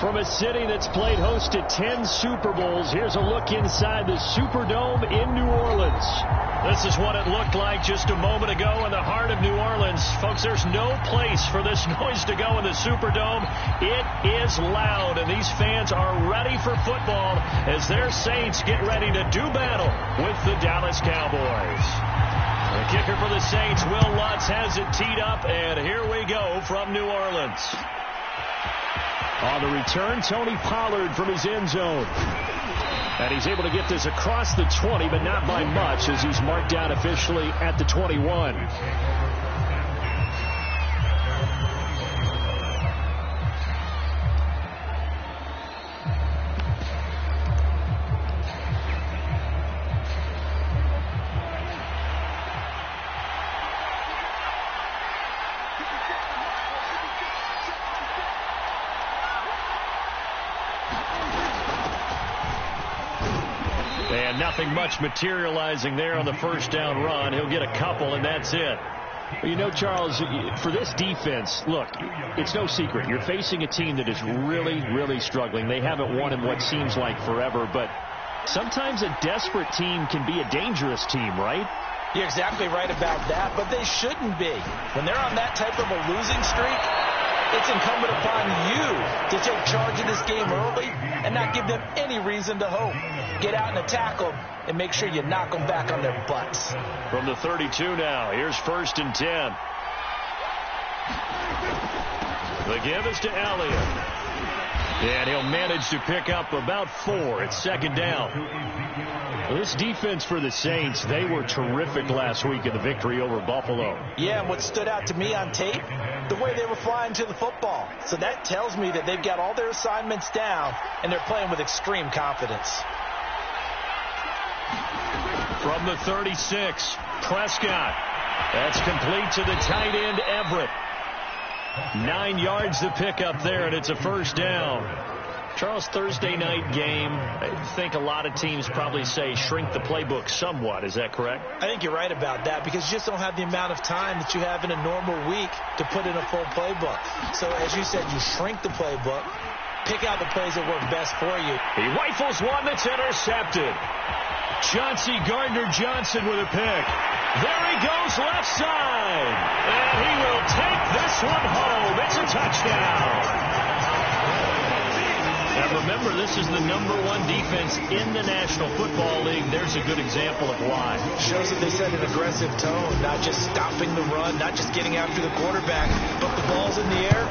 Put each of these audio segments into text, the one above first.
From a city that's played host to 10 Super Bowls, here's a look inside the Superdome in New Orleans. This is what it looked like just a moment ago in the heart of New Orleans. Folks, there's no place for this noise to go in the Superdome. It is loud, and these fans are ready for football as their Saints get ready to do battle with the Dallas Cowboys. The kicker for the Saints, Will Lutz, has it teed up, and here we go from New Orleans. On the return, Tony Pollard from his end zone. And he's able to get this across the 20, but not by much, as he's marked down officially at the 21. And nothing much materializing there on the first down run. He'll get a couple, and that's it. You know, Charles, for this defense, look, it's no secret. You're facing a team that is really, really struggling. They haven't won in what seems like forever, but sometimes a desperate team can be a dangerous team, right? You're exactly right about that, but they shouldn't be. When they're on that type of a losing streak, it's incumbent upon you to take charge of this game early and not give them any reason to hope. Get out and attack them and make sure you knock them back on their butts. From the 32 now, here's 1st and 10. The give is to Elliott. And he'll manage to pick up about 4. It's 2nd down. This defense for the Saints, they were terrific last week in the victory over Buffalo. Yeah, and what stood out to me on tape, the way they were flying to the football. So that tells me that they've got all their assignments down, and they're playing with extreme confidence. From the 36, Prescott. That's complete to the tight end, Everett. 9 yards to pick up there, and it's a 1st down. Charles, Thursday night game, I think a lot of teams probably say shrink the playbook somewhat. Is that correct? I think you're right about that, because you just don't have the amount of time that you have in a normal week to put in a full playbook. So, as you said, you shrink the playbook, pick out the plays that work best for you. He rifles one that's intercepted. Chauncey Gardner-Johnson with a pick. There he goes left side. And he will take this one home. It's a touchdown. Now remember, this is the #1 defense in the National Football League. There's a good example of why. Shows that they set an aggressive tone, not just stopping the run, not just getting after the quarterback, but the ball's in the air.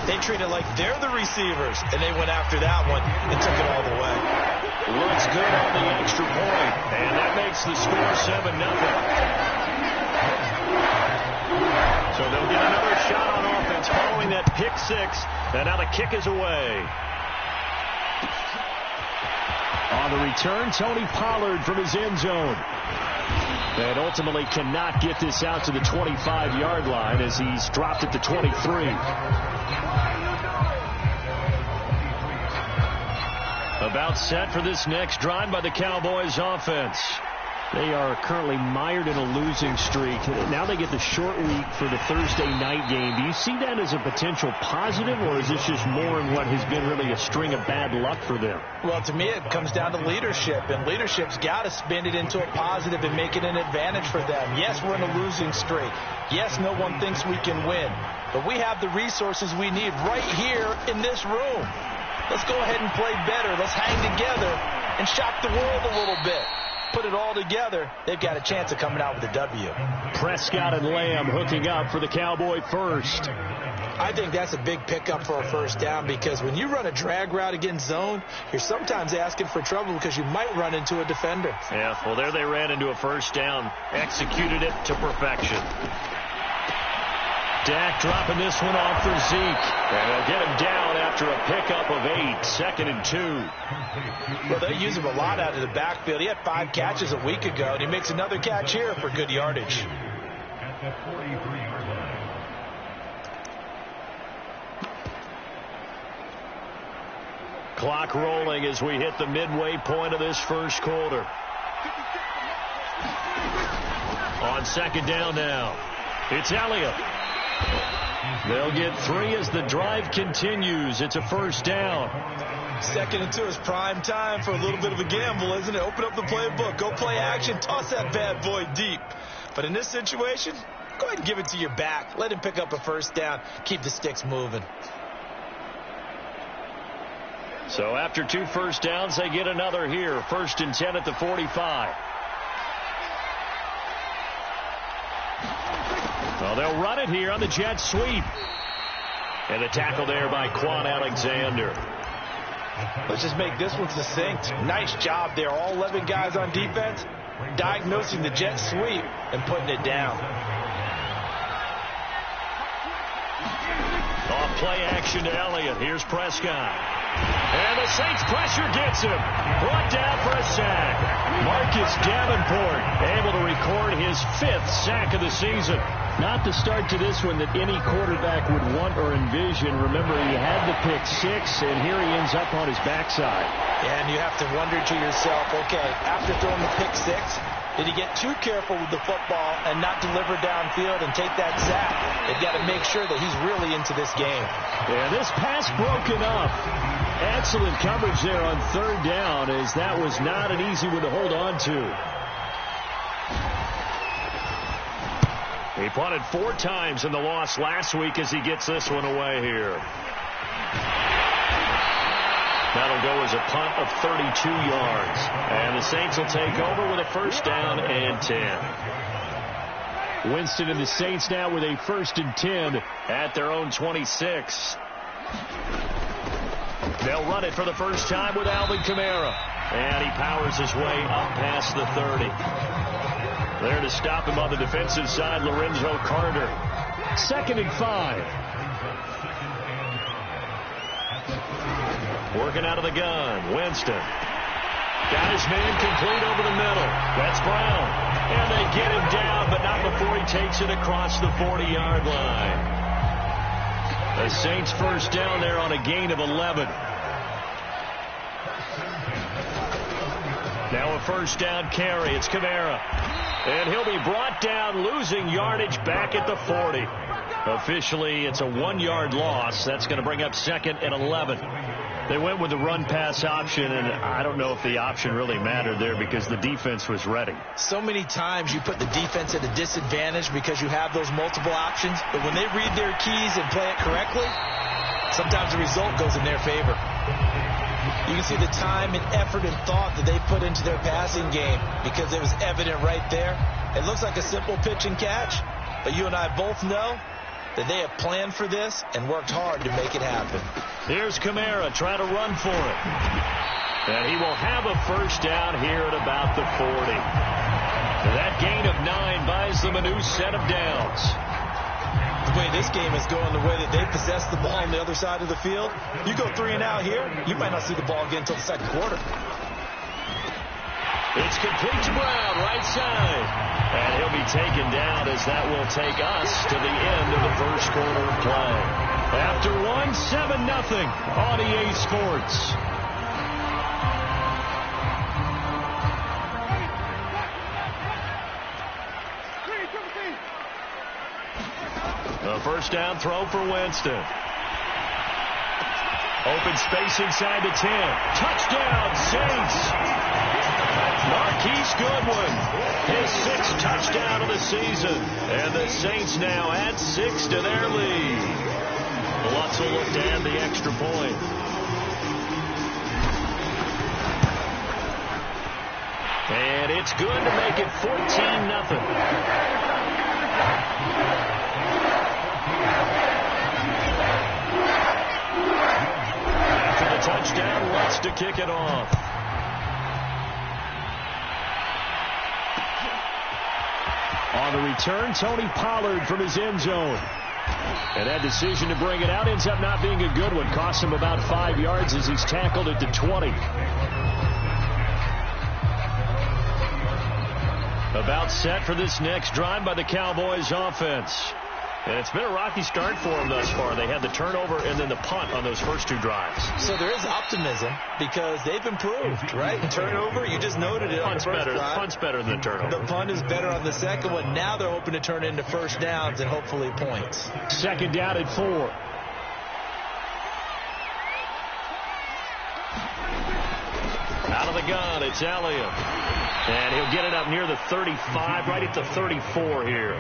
They treat it like they're the receivers, and they went after that one and took it all the way. Looks good on the extra point, and that makes the score 7-0. So they'll get another shot on offense following that pick 6, and now the kick is away. On the return, Tony Pollard from his end zone. And ultimately cannot get this out to the 25-yard line as he's dropped at the 23. About set for this next drive by the Cowboys offense. They are currently mired in a losing streak. Now they get the short week for the Thursday night game. Do you see that as a potential positive, or is this just more in what has been really a string of bad luck for them? Well, to me, it comes down to leadership, and leadership's got to spin it into a positive and make it an advantage for them. Yes, we're in a losing streak. Yes, no one thinks we can win, but we have the resources we need right here in this room. Let's go ahead and play better. Let's hang together and shock the world a little bit. Put it all together, they've got a chance of coming out with a W. Prescott and Lamb hooking up for the Cowboy first. I think that's a big pickup for a 1st down, because when you run a drag route against zone, you're sometimes asking for trouble because you might run into a defender. Yeah, well, there they ran into a 1st down. Executed it to perfection. Dak dropping this one off for Zeke. And they'll get him down after a pickup of 8. 2nd and 2. Well, they use him a lot out of the backfield. He had 5 catches a week ago, and he makes another catch here for good yardage. Clock rolling as we hit the midway point of this first quarter. On 2nd down now, it's Elliott. They'll get 3 as the drive continues. It's a first down. 2nd and 2 is prime time for a little bit of a gamble, isn't it? Open up the playbook. Go play action. Toss that bad boy deep. But in this situation, go ahead and give it to your back. Let him pick up a first down. Keep the sticks moving. So after 2 first downs, they get another here. 1st and 10 at the 45. Well, they'll run it here on the jet sweep. And the tackle there by Quan Alexander. Let's just make this one succinct. Nice job there. All 11 guys on defense diagnosing the jet sweep and putting it down. Off play action to Elliott. Here's Prescott. And the Saints pressure gets him. Brought down for a sack. Marcus Davenport able to record his 5th sack of the season. Not the start to this one that any quarterback would want or envision. Remember, he had the pick 6, and here he ends up on his backside. And you have to wonder to yourself, okay, after throwing the pick 6, did he get too careful with the football and not deliver downfield and take that sack? They've got to make sure that he's really into this game. Yeah, this pass broken up. Excellent coverage there on 3rd down, as that was not an easy one to hold on to. He punted 4 times in the loss last week as he gets this one away here. That'll go as a punt of 32 yards. And the Saints will take over with a first down and 10. Winston and the Saints now with a 1st and 10 at their own 26. They'll run it for the first time with Alvin Kamara. And he powers his way up past the 30. There to stop him on the defensive side, Lorenzo Carter. 2nd and 5. Working out of the gun. Winston. Got his man complete over the middle. That's Brown. And they get him down, but not before he takes it across the 40-yard line. The Saints first down there on a gain of 11. Now a first down carry. It's Kamara. And he'll be brought down, losing yardage back at the 40. Officially, it's a 1-yard loss. That's going to bring up 2nd and 11. They went with the run-pass option, and I don't know if the option really mattered there because the defense was ready. So many times you put the defense at a disadvantage because you have those multiple options, but when they read their keys and play it correctly, sometimes the result goes in their favor. You can see the time and effort and thought that they put into their passing game because it was evident right there. It looks like a simple pitch and catch, but you and I both know that they have planned for this and worked hard to make it happen. Here's Kamara trying to run for it. And he will have a first down here at about the 40. That gain of 9 buys them a new set of downs. The way this game is going, the way that they possess the ball on the other side of the field, you go 3 and out here, you might not see the ball again until the 2nd quarter. It's complete to Brown, right side. And he'll be taken down as that will take us to the end of the first quarter of play. After 1, 7-0 on EA Sports. A first down throw for Winston. Open space inside the 10. Touchdown, Saints. Marquise Goodwin, his 6th touchdown of the season. And the Saints now add 6 to their lead. Lutz will look to add the extra point. And it's good to make it 14-0. After the touchdown, Lutz to kick it off. On the return, Tony Pollard from his end zone. And that decision to bring it out ends up not being a good one. Costs him about 5 yards as he's tackled at the 20. About set for this next drive by the Cowboys offense. And it's been a rocky start for them thus far. They had the turnover and then the punt on those first 2 drives. So there is optimism because they've improved, right? Turnover, you just noted it on the first drive. Punt's better than the turnover. The punt is better on the second one. Now they're hoping to turn it into first downs and hopefully points. Second down at 4. Out of the gun, it's Elliott. And he'll get it up near the 35, right at the 34 here.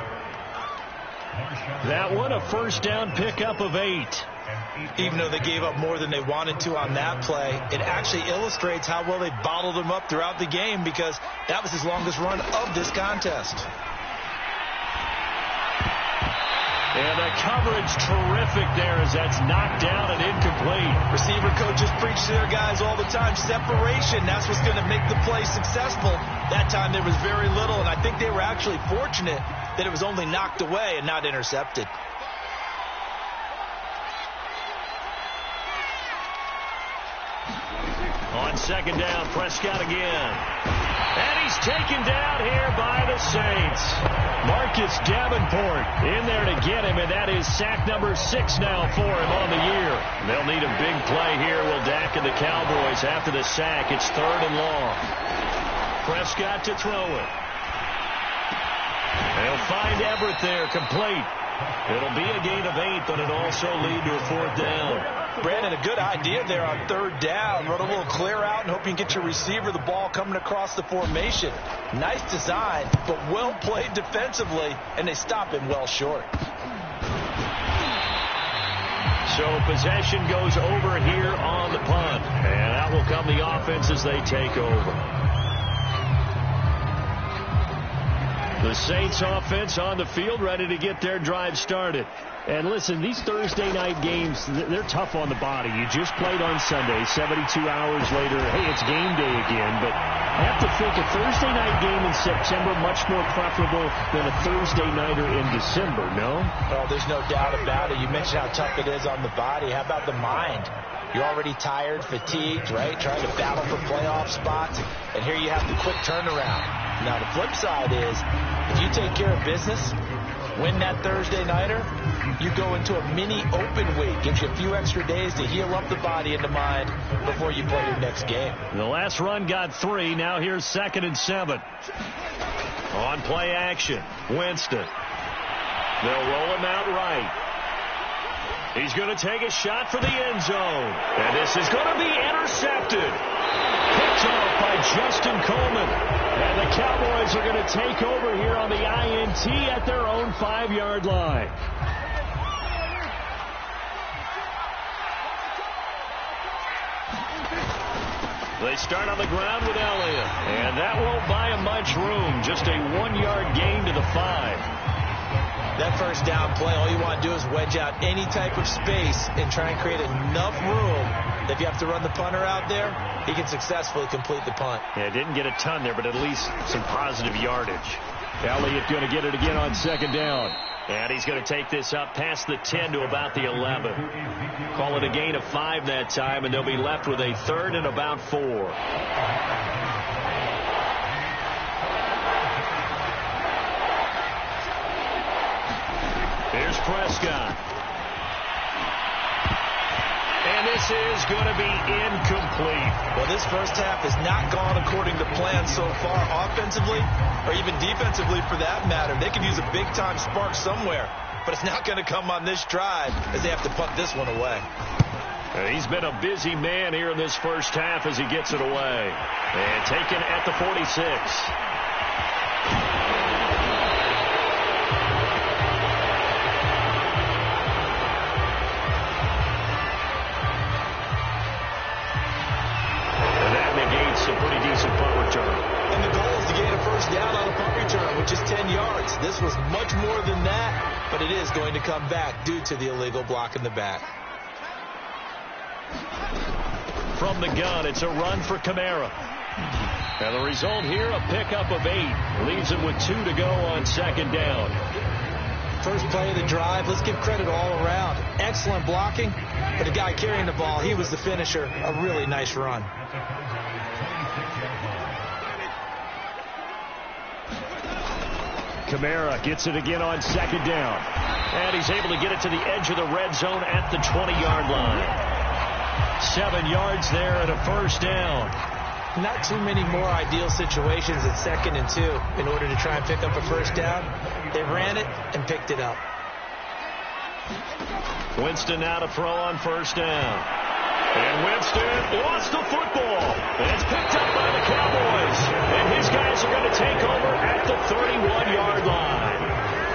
That one, a first down pickup of 8. Even though they gave up more than they wanted to on that play, it actually illustrates how well they bottled them up throughout the game because that was his longest run of this contest. And the coverage terrific there as that's knocked down and incomplete. Receiver coaches preach to their guys all the time. Separation, that's what's going to make the play successful. That time there was very little, and I think they were actually fortunate that it was only knocked away and not intercepted. On second down, Prescott again. And he's taken down here by the Saints. Marcus Davenport in there to get him, and that is sack number 6 now for him on the year. They'll need a big play here, will Dak and the Cowboys after the sack. It's 3rd and long. Prescott to throw it. They'll find Everett there, complete. It'll be a gain of 8, but it'll also lead to a 4th down. Brandon, a good idea there on 3rd down. Run a little clear out and hope you can get your receiver the ball coming across the formation. Nice design, but well played defensively, and they stop him well short. So possession goes over here on the punt, and out will come the offense as they take over. The Saints offense on the field, ready to get their drive started. And listen, these Thursday night games, they're tough on the body. You just played on Sunday, 72 hours later, hey, it's game day again. But I have to think a Thursday night game in September much more preferable than a Thursday nighter in December, no? Oh, there's no doubt about it. You mentioned how tough it is on the body. How about the mind? You're already tired, fatigued, right? Trying to battle for playoff spots. And here you have the quick turnaround. Now, the flip side is, if you take care of business, win that Thursday nighter, you go into a mini open week. Gives you a few extra days to heal up the body and the mind before you play your next game. The last run got 3. Now here's 2nd and 7. On play action, Winston. They'll roll him out right. He's going to take a shot for the end zone. And this is going to be intercepted. Picked off by Justin Coleman. And the Cowboys are going to take over here on the INT at their own 5-yard line. They start on the ground with Elliott. And that won't buy him much room. Just a 1-yard gain to the 5. That first down play, all you want to do is wedge out any type of space and try and create enough room that if you have to run the punter out there, he can successfully complete the punt. Yeah, didn't get a ton there, but at least some positive yardage. Elliott going to get it again on 2nd down. And he's going to take this up past the 10 to about the 11. Call it a gain of 5 that time, and they'll be left with a 3rd and about 4. Here's Prescott. And this is going to be incomplete. Well, this first half has not gone according to plan so far, offensively or even defensively for that matter. They could use a big-time spark somewhere, but it's not going to come on this drive as they have to punt this one away. He's been a busy man here in this first half as he gets it away. And taken at the 46. A pretty decent punt return. And the goal is to gain a first down on a punt return, which is 10 yards. This was much more than that, but it is going to come back due to the illegal block in the back. From the gun, it's a run for Kamara. And the result here, a pickup of 8. Leaves him with 2 to go on 2nd down. First play of the drive, let's give credit all around. Excellent blocking, but the guy carrying the ball, he was the finisher. A really nice run. Kamara gets it again on second down. And he's able to get it to the edge of the red zone at the 20-yard line. 7 yards there and a first down. Not too many more ideal situations at 2nd and 2 in order to try and pick up a first down. They ran it and picked it up. Winston now to throw on first down. And Winston lost the football. And it's picked up by the Cowboys. And his guys are going to take over at the 31-yard line.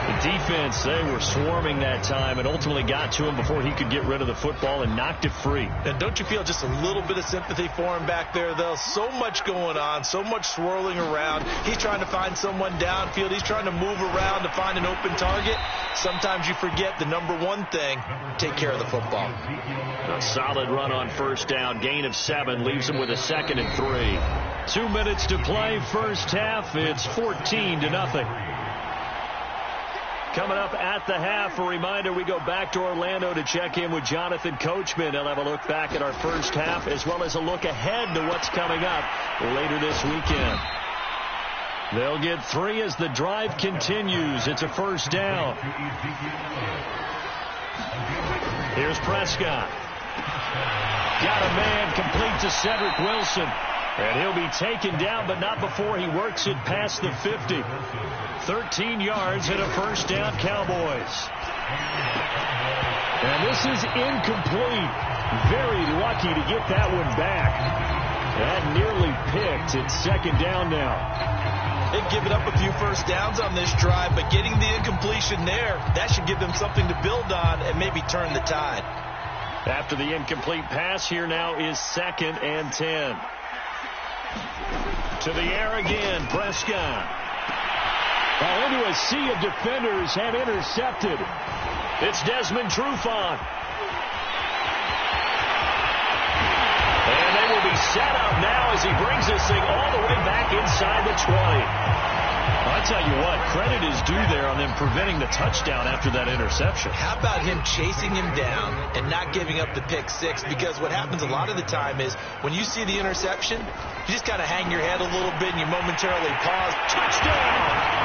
The defense, they were swarming that time and ultimately got to him before he could get rid of the football and knocked it free. And don't you feel just a little bit of sympathy for him back there, though? So much going on, so much swirling around. He's trying to find someone downfield. He's trying to move around to find an open target. Sometimes you forget the number one thing, take care of the football. A solid run on first down. Gain of 7 leaves him with a 2nd and 3. 2 minutes to play first half. It's 14-0. Coming up at the half, a reminder, we go back to Orlando to check in with Jonathan Coachman. He'll have a look back at our first half as well as a look ahead to what's coming up later this weekend. They'll get 3 as the drive continues. It's a first down. Here's Prescott. Got a man complete to Cedric Wilson. And he'll be taken down, but not before he works it past the 50. 13 yards and a first down, Cowboys. And this is incomplete. Very lucky to get that one back. That nearly picked. It's 2nd down now. They've given up a few first downs on this drive, but getting the incompletion there, that should give them something to build on and maybe turn the tide. After the incomplete pass, here now is 2nd and 10. To the air again, Prescott. Into a sea of defenders have intercepted. It's Desmond Trufant. And they will be set up now as he brings this thing all the way back inside the 20. I tell you what, credit is due there on them preventing the touchdown after that interception. How about him chasing him down and not giving up the pick 6? Because what happens a lot of the time is when you see the interception, you just kind of hang your head a little bit and you momentarily pause. Touchdown!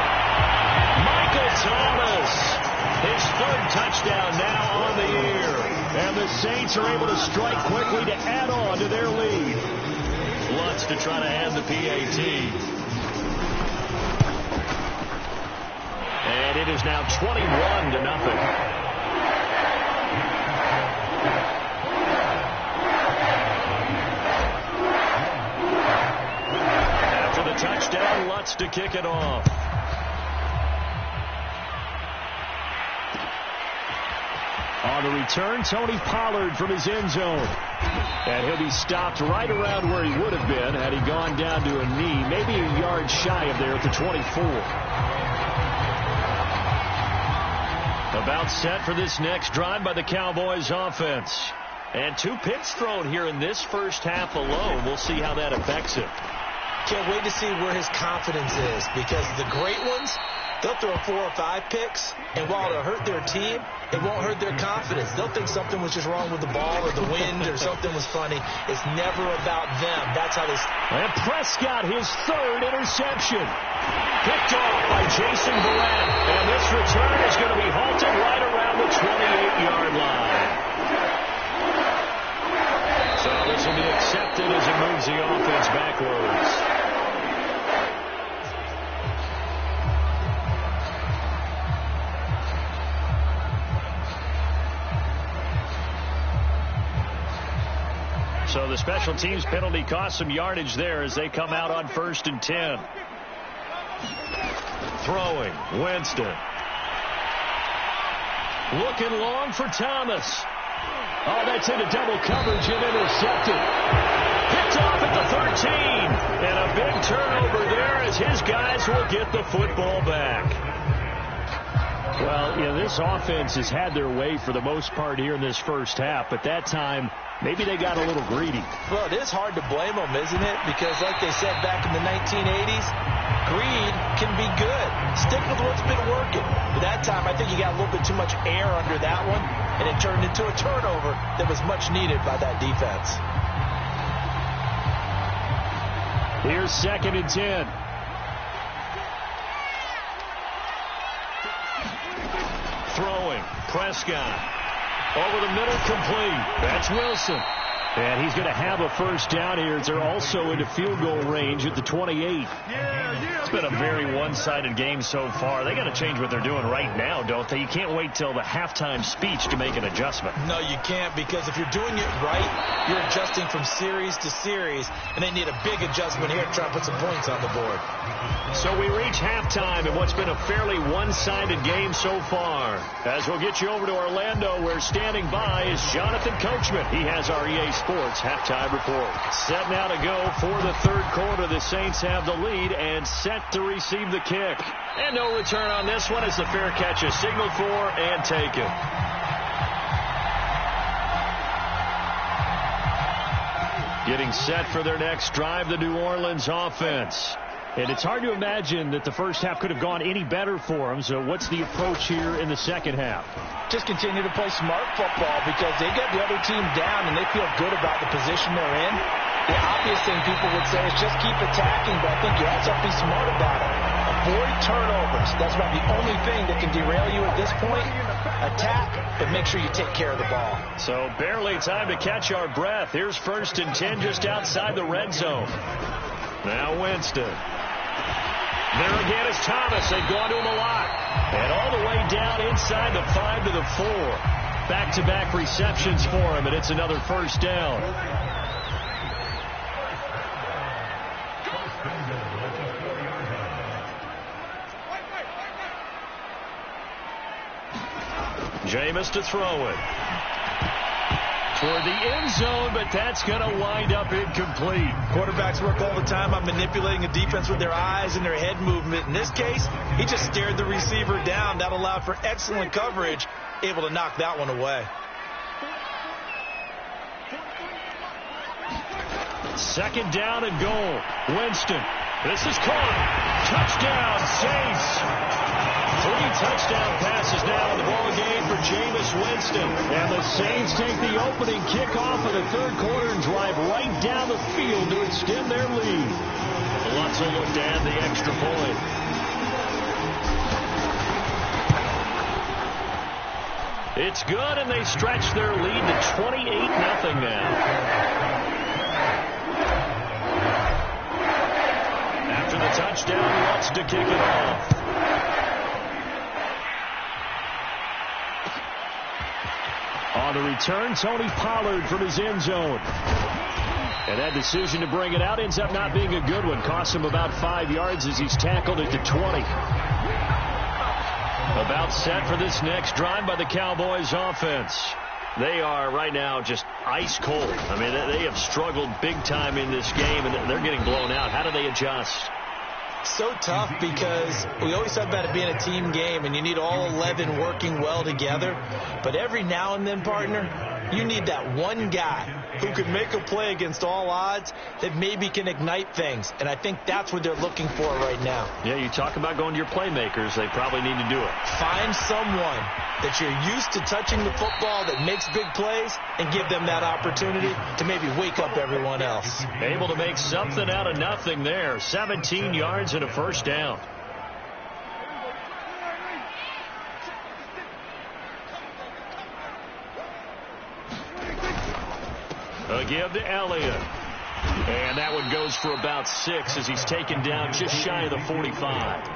Michael Thomas, his 3rd touchdown now on the year. And the Saints are able to strike quickly to add on to their lead. Lutz to try to add the PAT. And it is now 21-0. After the touchdown, Lutz to kick it off. On the return, Tony Pollard from his end zone. And he'll be stopped right around where he would have been had he gone down to a knee, maybe a yard shy of there at the 24. About set for this next drive by the Cowboys offense. And 2 picks thrown here in this first half alone. We'll see how that affects him. Can't wait to see where his confidence is, because the great ones, they'll throw 4 or 5 picks, and while it'll hurt their team, it won't hurt their confidence. They'll think something was just wrong with the ball or the wind or something was funny. It's never about them. That's how they... And Prescott, his 3rd interception. Picked off by Jason Verrett. And this return is going to be halted right around the 28-yard line. So this will be accepted as it moves the offense backwards. So the special teams penalty cost some yardage there as they come out on 1st and 10. Throwing, Winston. Looking long for Thomas. Oh, that's into double coverage and intercepted. Picked off at the 13. And a big turnover there as his guys will get the football back. Well, you know, this offense has had their way for the most part here in this first half, but that time, maybe they got a little greedy. Well, it is hard to blame them, isn't it? Because like they said back in the 1980s, greed can be good. Stick with what's been working. But that time, I think you got a little bit too much air under that one, and it turned into a turnover that was much needed by that defense. Here's 2nd and 10. Prescott. Over the middle, complete. That's Wilson. And he's going to have a first down here as they're also into field goal range at the 28. It's been a very one-sided game so far. They got to change what they're doing right now, don't they? You can't wait till the halftime speech to make an adjustment. No, you can't, because if you're doing it right, you're adjusting from series to series, and they need a big adjustment here to try to put some points on the board. So we reach halftime in what's been a fairly one-sided game so far. As we'll get you over to Orlando, where standing by is Jonathan Coachman. He has our EA Sports halftime report. Set now to go for the third quarter. The Saints have the lead and set to receive the kick. And no return on this one as the fair catch is signaled for and taken. Getting set for their next drive, the New Orleans offense. And it's hard to imagine that the first half could have gone any better for them. So what's the approach here in the second half? Just continue to play smart football, because they get the other team down and they feel good about the position they're in. The obvious thing people would say is just keep attacking, but I think you also have to be smart about it. Avoid turnovers. That's about the only thing that can derail you at this point. Attack, but make sure you take care of the ball. So barely time to catch our breath. Here's 1st and 10 just outside the red zone. Now Winston. There again is Thomas. They've gone to him a lot. And all the way down inside the 5 to the 4. Back-to-back receptions for him, and it's another first down. Jameis to throw it. Toward the end zone, but that's going to wind up incomplete. Quarterbacks work all the time on manipulating a defense with their eyes and their head movement. In this case, he just stared the receiver down. That allowed for excellent coverage, able to knock that one away. Second down and goal. Winston. This is caught. Touchdown, Saints. 3 touchdown passes now in the ball game for Jameis Winston. And the Saints take the opening kickoff of the third quarter and drive right down the field to extend their lead. Lots of look to add the extra point. It's good, and they stretch their lead to 28-0 now. After the touchdown, he wants to kick it off. On the return, Tony Pollard from his end zone. And that decision to bring it out ends up not being a good one. Costs him about 5 yards as he's tackled at the 20. About set for this next drive by the Cowboys offense. They are right now just ice cold. I mean, they have struggled big time in this game, and they're getting blown out. How do they adjust? So tough, because we always talk about it being a team game and you need all 11 working well together. But every now and then, partner, you need that one guy who can make a play against all odds that maybe can ignite things. And I think that's what they're looking for right now. Yeah, you talk about going to your playmakers. They probably need to do it. Find someone that you're used to touching the football that makes big plays and give them that opportunity to maybe wake up everyone else. Able to make something out of nothing there. 17 yards and a first down. A give to Elliott. And that one goes for about 6 as he's taken down just shy of the 45.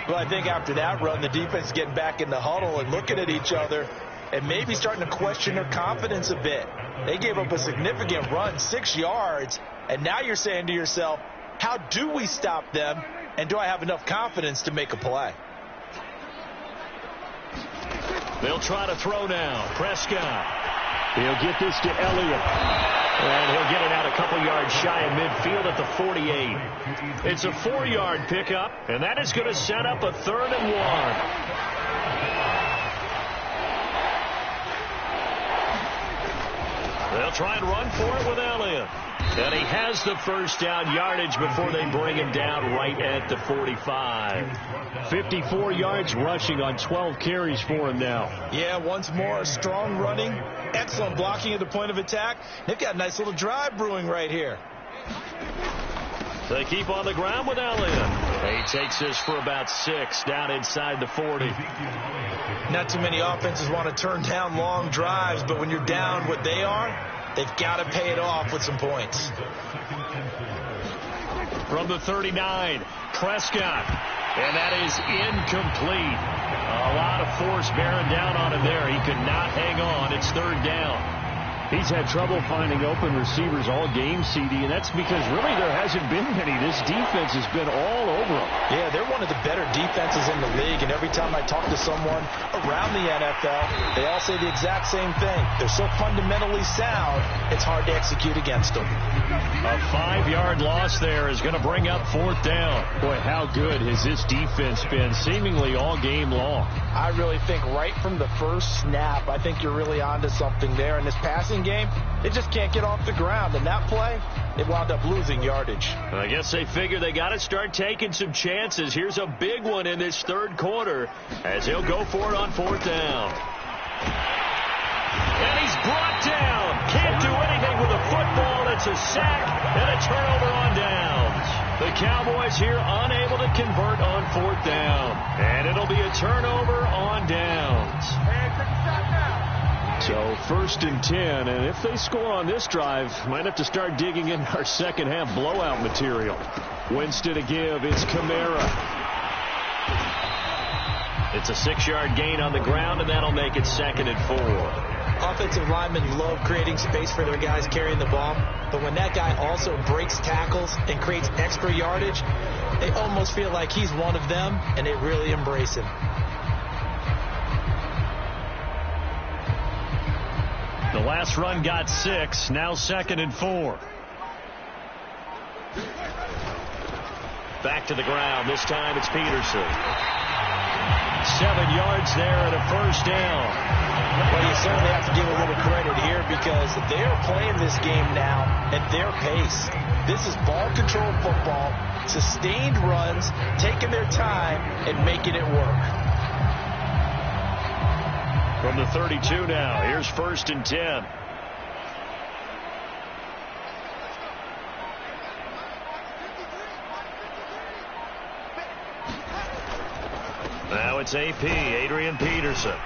Well, I think after that run, the defense is getting back in the huddle and looking at each other and maybe starting to question their confidence a bit. They gave up a significant run, 6 yards, and now you're saying to yourself, how do we stop them, and do I have enough confidence to make a play? They'll try to throw now. Prescott. He'll get this to Elliott. And he'll get it out a couple yards shy of midfield at the 48. It's a 4-yard pickup, and that is going to set up a 3rd and 1. They'll try and run for it with Elliott. And he has the first down yardage before they bring him down right at the 45. 54 yards rushing on 12 carries for him now. Yeah, once more, strong running, excellent blocking at the point of attack. They've got a nice little drive brewing right here. They keep on the ground with Elliott. He takes this for about 6 down inside the 40. Not too many offenses want to turn down long drives, but when you're down what they are, they've got to pay it off with some points. From the 39, Prescott. And that is incomplete. A lot of force bearing down on him there. He could not hang on. It's 3rd down. He's had trouble finding open receivers all game, CD, and that's because really there hasn't been many. This defense has been all over them. Yeah, they're one of the better defenses in the league, and every time I talk to someone around the NFL, they all say the exact same thing. They're so fundamentally sound, it's hard to execute against them. A 5-yard loss there is going to bring up 4th down. Boy, how good has this defense been seemingly all game long? I really think right from the first snap, I think you're really onto something there. In this passing game, they just can't get off the ground. And that play, they wound up losing yardage. I guess they figure they got to start taking some chances. Here's a big one in this 3rd quarter as he'll go for it on 4th down. And he's brought down. Can't do anything with a football. It's a sack and a turnover on downs. The Cowboys here unable to convert on 4th down. And it'll be a turnover on downs. So 1st and 10, and if they score on this drive, might have to start digging in our second half blowout material. Winston to give, it's Kamara. It's a 6-yard gain on the ground, and that'll make it 2nd and 4. Offensive linemen love creating space for their guys carrying the ball, but when that guy also breaks tackles and creates extra yardage, they almost feel like he's one of them, and they really embrace him. The last run got 6, now 2nd and 4. Back to the ground. This time it's Peterson. 7 yards there and a 1st down. Well, you certainly have to give a little credit here because they're playing this game now at their pace. This is ball control football, sustained runs, taking their time and making it work. From the 32 now, here's 1st and 10. Now it's AP, Adrian Peterson.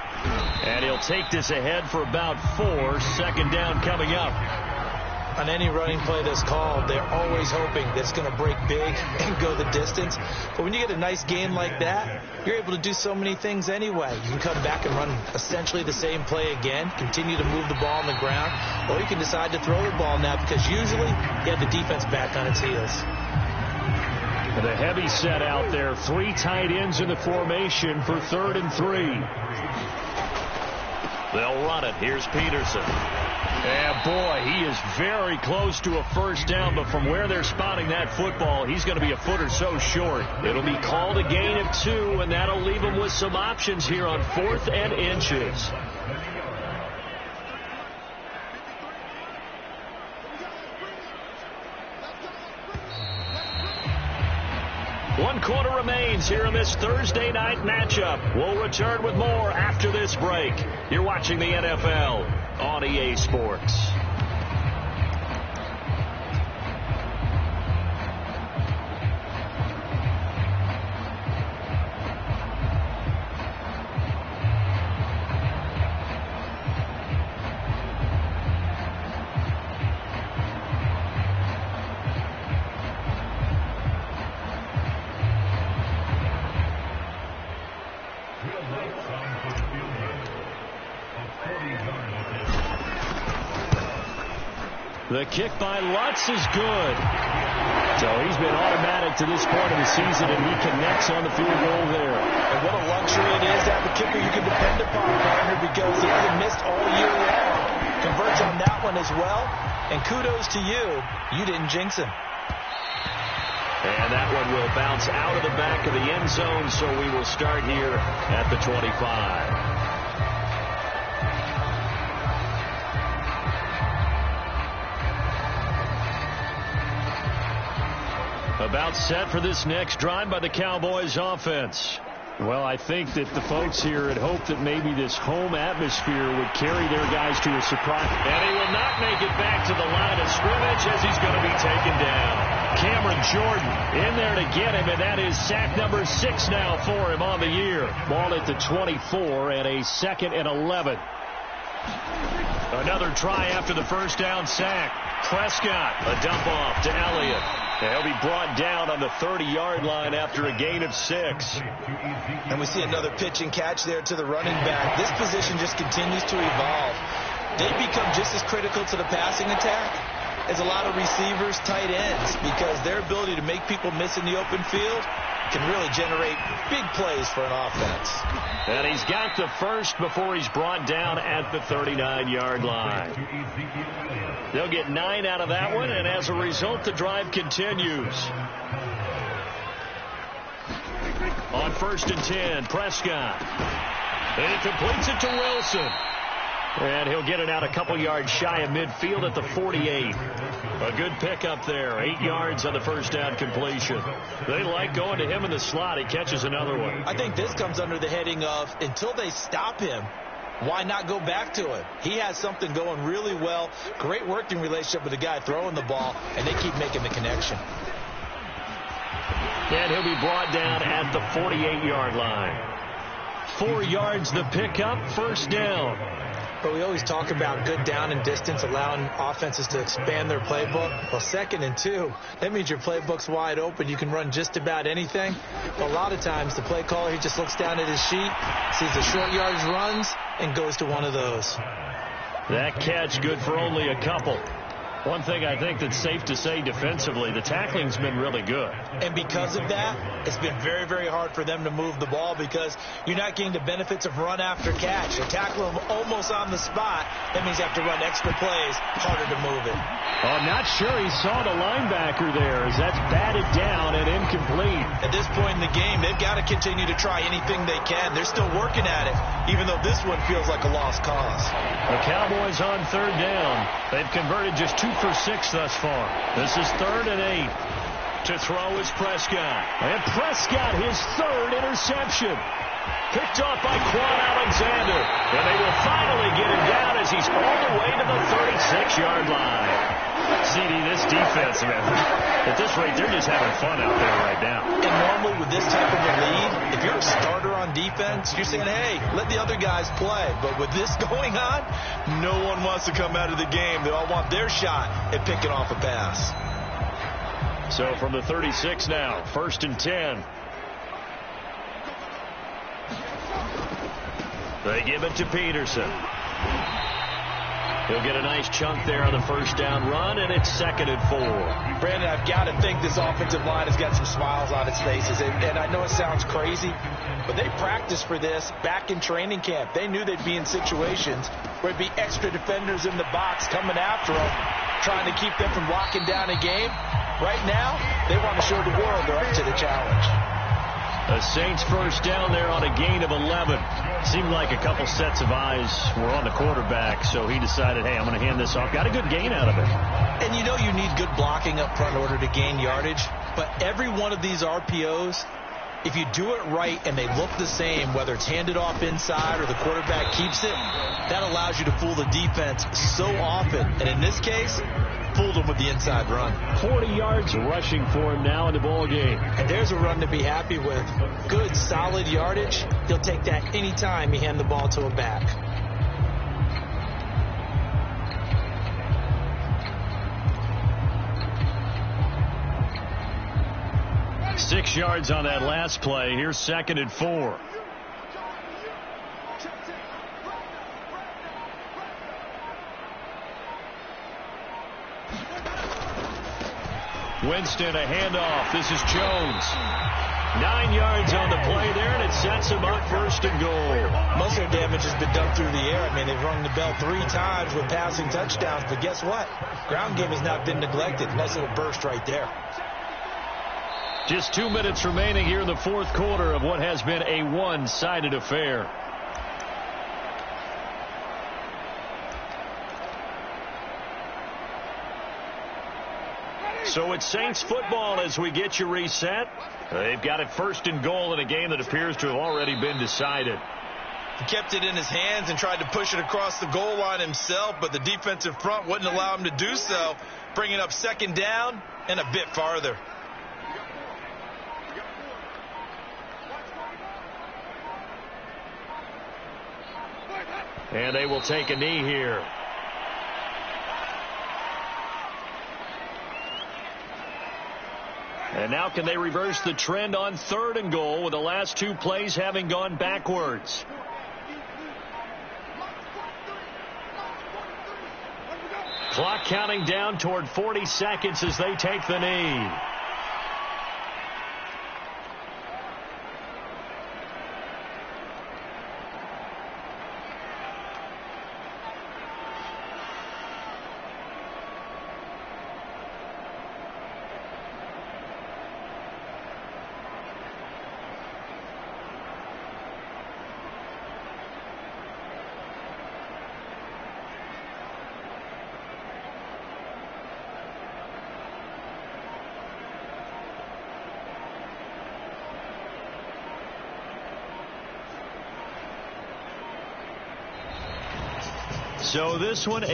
And he'll take this ahead for about 4. 2nd down coming up. On any running play that's called, they're always hoping that it's going to break big and go the distance. But when you get a nice game like that, you're able to do so many things anyway. You can come back and run essentially the same play again, continue to move the ball on the ground, or you can decide to throw the ball now because usually you have the defense back on its heels. The heavy set out there. 3 tight ends in the formation for 3rd and 3. They'll run it. Here's Peterson. Yeah, boy, he is very close to a 1st down, but from where they're spotting that football, he's going to be a foot or so short. It'll be called a gain of 2, and that'll leave him with some options here on 4th and inches. One quarter remains here in this Thursday night matchup. We'll return with more after this break. You're watching the NFL on EA Sports. The kick by Lutz is good. So he's been automatic to this point of the season, and he connects on the field goal there. And what a luxury it is to have a kicker you can depend upon, partner, because he hasn't missed all year long. Converts on that one as well. And kudos to you. You didn't jinx him. And that one will bounce out of the back of the end zone, so we will start here at the 25. About set for this next drive by the Cowboys offense. Well, I think that the folks here had hoped that maybe this home atmosphere would carry their guys to a surprise. And he will not make it back to the line of scrimmage as he's going to be taken down. Cameron Jordan in there to get him, and that is sack number 6 now for him on the year. Ball at the 24 and a 2nd and 11. Another try after the first down sack. Prescott, a dump off to Elliott. He'll be brought down on the 30-yard line after a gain of 6. And we see another pitch and catch there to the running back. This position just continues to evolve. They become just as critical to the passing attack as a lot of receivers, tight ends, because their ability to make people miss in the open field can really generate big plays for an offense. And he's got the first before he's brought down at the 39-yard line. They'll get 9 out of that one, and as a result, the drive continues. On 1st and 10, Prescott. And he completes it to Wilson. And he'll get it out a couple yards shy of midfield at the 48. A good pickup there. 8 yards on the first down completion. They like going to him in the slot. He catches another one. I think this comes under the heading of, until they stop him, why not go back to him? He has something going really well. Great working relationship with the guy throwing the ball, and they keep making the connection. And he'll be brought down at the 48-yard line. 4 yards the pickup, first down. But we always talk about good down and distance, allowing offenses to expand their playbook. Well, 2nd and 2, that means your playbook's wide open. You can run just about anything. But a lot of times, the play caller, he just looks down at his sheet, sees the short yardage runs, and goes to one of those. That catch good for only a couple. One thing I think that's safe to say defensively, the tackling's been really good. And because of that, it's been very, very hard for them to move the ball because you're not getting the benefits of run after catch. You tackle them almost on the spot. That means you have to run extra plays, harder to move it. Oh, I'm not sure he saw the linebacker there as that's batted down and incomplete. At this point in the game, they've got to continue to try anything they can. They're still working at it, even though this one feels like a lost cause. The Cowboys on 3rd down. They've converted just 2 for 6 thus far. This is 3rd and 8. To throw is Prescott. And Prescott, his 3rd interception. Picked off by Quan Alexander. And they will finally get him down as he's all the way to the 36-yard line. CD, this defense, man, at this rate, they're just having fun out there right now. And normally with this type of a lead, if you're a starter on defense, you're saying, hey, let the other guys play. But with this going on, no one wants to come out of the game. They all want their shot at picking off a pass. So from the 36 now, 1st and 10. They give it to Peterson. He'll get a nice chunk there on the first down run, and it's 2nd and 4. Brandon, I've got to think this offensive line has got some smiles on its faces. And I know it sounds crazy, but they practiced for this back in training camp. They knew they'd be in situations where it'd be extra defenders in the box coming after them, trying to keep them from locking down a game. Right now, they want to show the world they're up to the challenge. The Saints first down there on a gain of 11. Seemed like a couple sets of eyes were on the quarterback, so he decided, hey, I'm going to hand this off. Got a good gain out of it. And you know you need good blocking up front in order to gain yardage, but every one of these RPOs, if you do it right and they look the same, whether it's handed off inside or the quarterback keeps it, that allows you to fool the defense so often. And in this case, fooled him with the inside run. 40 yards rushing for him now in the ball game. And there's a run to be happy with. Good, solid yardage. He'll take that anytime you hand the ball to a back. Six yards on that last play. Here's 2nd and 4. Winston, a handoff. This is Jones. 9 yards on the play there, and it sets him up 1st and goal. Most of their damage has been done through the air. I mean, they've rung the bell 3 times with passing touchdowns, but guess what? Ground game has not been neglected. Nice little burst right there. Just 2 minutes remaining here in the 4th quarter of what has been a one-sided affair. So it's Saints football as we get you reset. They've got it 1st and goal in a game that appears to have already been decided. He kept it in his hands and tried to push it across the goal line himself, but the defensive front wouldn't allow him to do so. Bringing up 2nd down and a bit farther. And they will take a knee here. And now can they reverse the trend on 3rd and goal with the last 2 plays having gone backwards? Clock counting down toward 40 seconds as they take the knee. So this one,